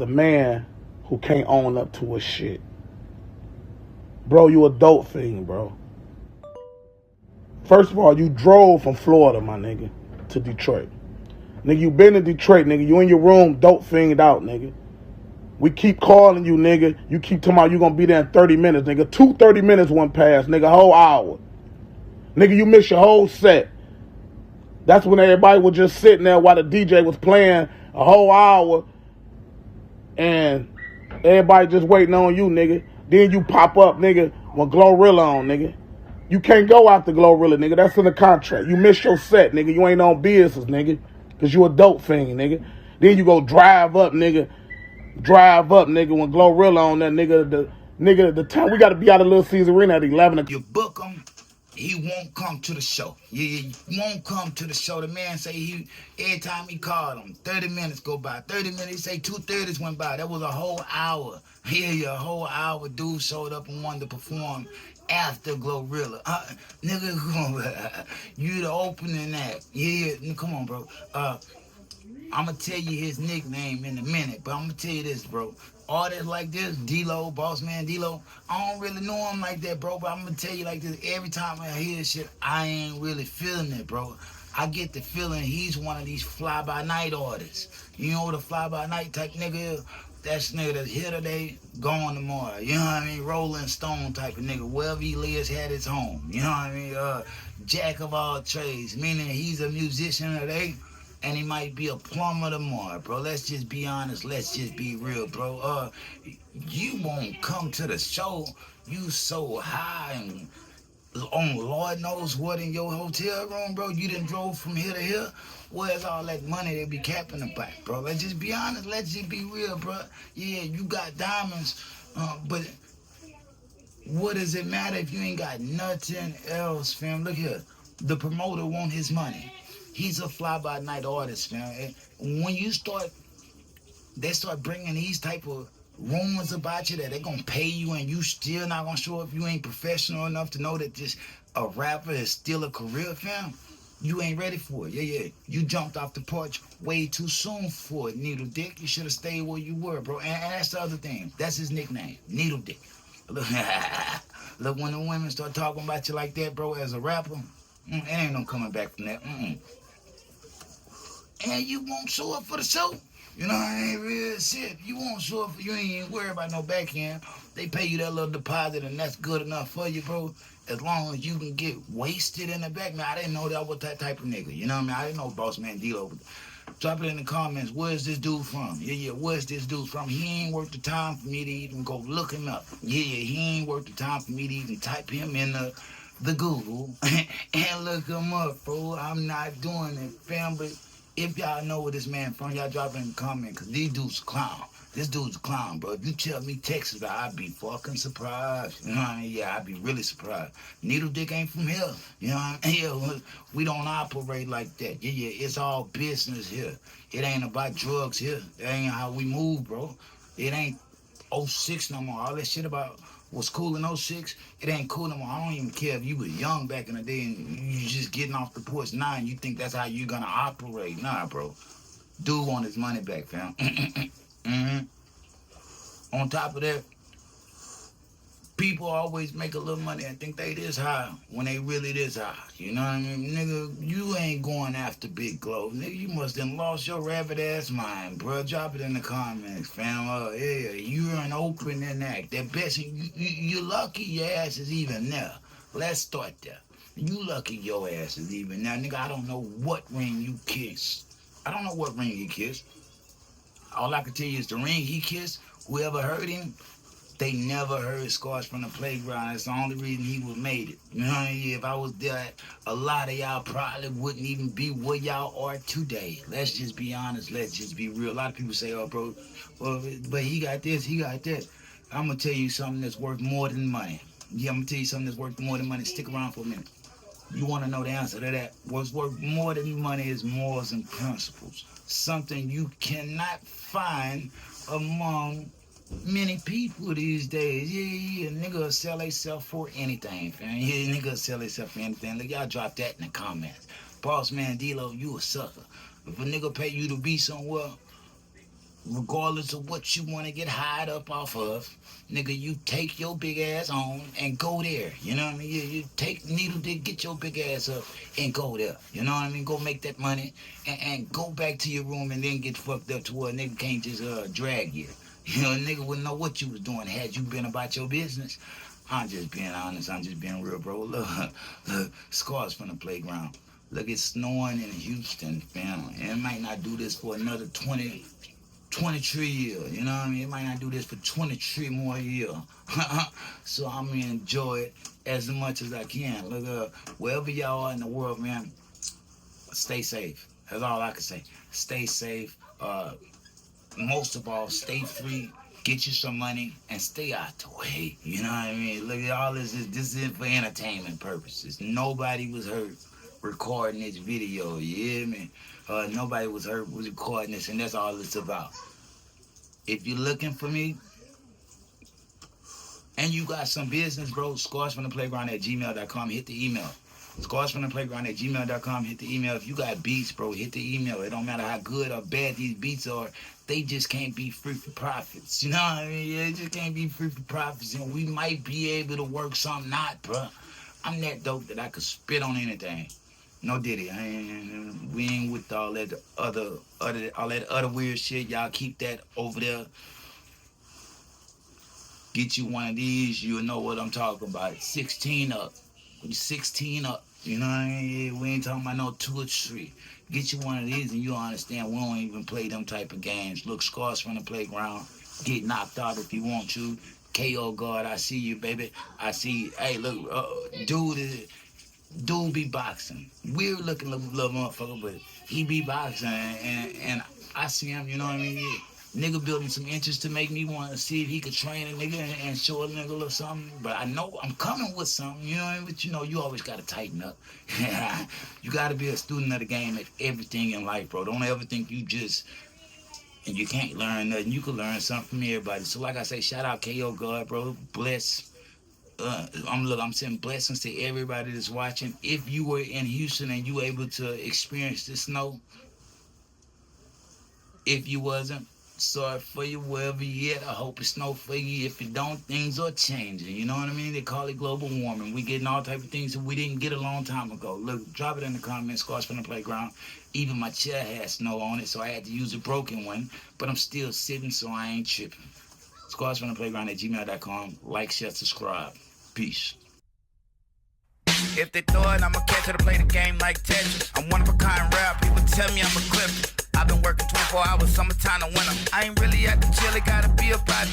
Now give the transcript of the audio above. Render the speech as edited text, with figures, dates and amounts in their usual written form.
a man who can't own up to his shit. Bro, you a dope fiend, bro. First of all, you drove from Florida, my nigga, to Detroit. Nigga, you been in Detroit, nigga. You in your room, dope fiend out, nigga. We keep calling you, nigga. You keep talking about you gonna be there in 30 minutes, nigga. 30 minutes went past, nigga, whole hour. Nigga, you missed your whole set. That's when everybody was just sitting there while the DJ was playing a whole hour and everybody just waiting on you, nigga. Then you pop up, nigga, when Glorilla on, nigga. You can't go after Glorilla, nigga. That's in the contract. You missed your set, nigga. You ain't on business, nigga. Because you a dope fiend, nigga. Then you go drive up, nigga. Drive up, nigga, when Glorilla on that, nigga. The time we got to be out of Little Caesar Arena at 11 o'clock. You book him, he won't come to the show. He won't come to the show. The man say every time he called him, 30 minutes go by. 30 minutes, he say 2:30 went by. That was a whole hour. Yeah, a whole hour. Dude showed up and wanted to perform after Glorilla. Nigga, you the opening act. Yeah, come on, bro. I'm going to tell you his nickname in a minute, but I'm going to tell you this, bro. Artists like this, Dlow, Bossman Dlow, I don't really know him like that, bro, but I'm going to tell you like this. Every time I hear shit, I ain't really feeling it, bro. I get the feeling he's one of these fly-by-night artists. You know what a fly-by-night type nigga is? That's nigga that's here today, gone tomorrow. You know what I mean? Rolling Stone type of nigga. Wherever he lives, had his home. You know what I mean? Jack of all trades, meaning he's a musician today, and he might be a plumber tomorrow, bro. Let's just be honest. Let's just be real, bro. You won't come to the show. You so high and on Lord knows what in your hotel room, bro. You done drove from here to here. Where's all that money they be capping about, bro? Let's just be honest. Let's just be real, bro. Yeah, you got diamonds, but what does it matter if you ain't got nothing else, fam? Look here. The promoter want his money. He's a fly-by-night artist, fam. And when they start bringing these type of rumors about you that they're going to pay you and you still not going to show up, you ain't professional enough to know that this a rapper is still a career, fam. You ain't ready for it. Yeah. You jumped off the porch way too soon for it, Needle Dick. You should have stayed where you were, bro. And that's the other thing. That's his nickname, Needle Dick. Look, look, when the women start talking about you like that, bro, as a rapper, it ain't no coming back from that. And you won't show up for the show. You know, I ain't real shit. You won't show up. You ain't even worry about no backhand. They pay you that little deposit, and that's good enough for you, bro. As long as you can get wasted in the back. Man, I didn't know that was that type of nigga. You know what I mean? I didn't know Bossman Dlow. Drop it in the comments. Where's this dude from? Yeah. Where's this dude from? He ain't worth the time for me to even go look him up. Yeah. He ain't worth the time for me to even type him in the Google and look him up, bro. I'm not doing it, fam. But if y'all know where this man from, y'all drop it in the comment, because these dudes a clown. This dude's a clown, bro. If you tell me Texas, I'd be fucking surprised. You know what I mean? Yeah, I'd be really surprised. Needle Dick ain't from here. You know what I mean? Yeah, we don't operate like that. Yeah, it's all business here. It ain't about drugs here. That ain't how we move, bro. It ain't '06 no more. All that shit about what's cool in '06, it ain't cool no more. I don't even care if you was young back in the day and you just getting off the porch now and you think that's how you're gonna operate. Nah, bro. Dude want his money back, fam. On top of that, people always make a little money and think they this high when they really this high. You know what I mean? Nigga, you ain't going after Big Glow. Nigga, you must have lost your rabbit ass mind, bro. Drop it in the comments, fam. Yeah, you're an opening act. That best, you lucky your ass is even there. Let's start there. You lucky your ass is even there. Nigga, I don't know what ring you kissed. I don't know what ring he kissed. All I can tell you is the ring he kissed, whoever heard him, they never heard Scars from the Playground. That's the only reason he was made it. You know what I mean? If I was there, a lot of y'all probably wouldn't even be where y'all are today. Let's just be honest. Let's just be real. A lot of people say, oh, bro, well, but he got this, he got that. I'm going to tell you something that's worth more than money. Yeah, I'm going to tell you something that's worth more than money. Stick around for a minute. You want to know the answer to that? What's worth more than money is morals and principles. Something you cannot find among many people these days. Yeah. Nigga sell themselves for anything, fam. Yeah, nigga sell themselves for anything. Look, y'all drop that in the comments. Bossman Dlow, you a sucker. If a nigga pay you to be somewhere, regardless of what you want to get hired up off of, nigga, you take your big ass on and go there. You know what I mean? You take needle dick, get your big ass up and go there. You know what I mean? Go make that money and go back to your room and then get fucked up to where a nigga can't just drag you. You know, a nigga wouldn't know what you was doing had you been about your business. I'm just being honest. I'm just being real, bro. Look, scars from the playground. Look, it's snowing in Houston, fam. And it might not do this for another 23 years, you know what I mean? It might not do this for 23 more years. So I'm gonna enjoy it as much as I can. Look, wherever y'all are in the world, man, stay safe. That's all I can say. Stay safe. Most of all, stay free. Get you some money and stay out the way. You know what I mean? Look at all this is for entertainment purposes. Nobody was hurt recording this video, you hear me? Nobody was hurt recording this, and that's all it's about. If you're looking for me and you got some business, bro, scarsfromtheplayground@gmail.com, hit the email. Scarsfromtheplayground@gmail.com, hit the email. If you got beats, bro, hit the email. It don't matter how good or bad these beats are, they just can't be free for profits. You know what I mean? Yeah, they just can't be free for profits. And we might be able to work something out, bro. I'm that dope that I could spit on anything. No Diddy, we ain't with all that other weird shit. Y'all keep that over there. Get you one of these, you'll know what I'm talking about. 16 up. 16 up. You know what I mean? We ain't talking about no 2 or 3. Get you one of these and you'll understand we don't even play them type of games. Look, scars from the playground. Get knocked out if you want to. KO God, I see you, baby. I see. Hey, look, dude be boxing. Weird looking little motherfucker, but he be boxing and I see him, you know what I mean? Yeah. Nigga building some interest to make me want to see if he could train a nigga and show a nigga a little something. But I know I'm coming with something, you know what I mean? But you know, you always got to tighten up. You got to be a student of the game at everything in life, bro. Don't ever think you just, and you can't learn nothing. You can learn something from everybody. So like I say, shout out KO God, bro. Bless. I'm sending blessings to everybody that's watching. If you were in Houston and you were able to experience the snow, if you wasn't, sorry for you wherever you at. I hope it snow for you. If it don't, things are changing. You know what I mean? They call it global warming. We getting all type of things that we didn't get a long time ago. Look, drop it in the comments. Scars from the playground. Even my chair has snow on it, so I had to use a broken one. But I'm still sitting, so I ain't tripping. Scars from the playground@gmail.com. Like, share, subscribe. Peace. If they throw it, I'ma catch it to play the game like Tetris. I'm one of a kind rap. People tell me I'm a clip. I've been working 24 hours, summertime to winter. I ain't really at the chill, it gotta be about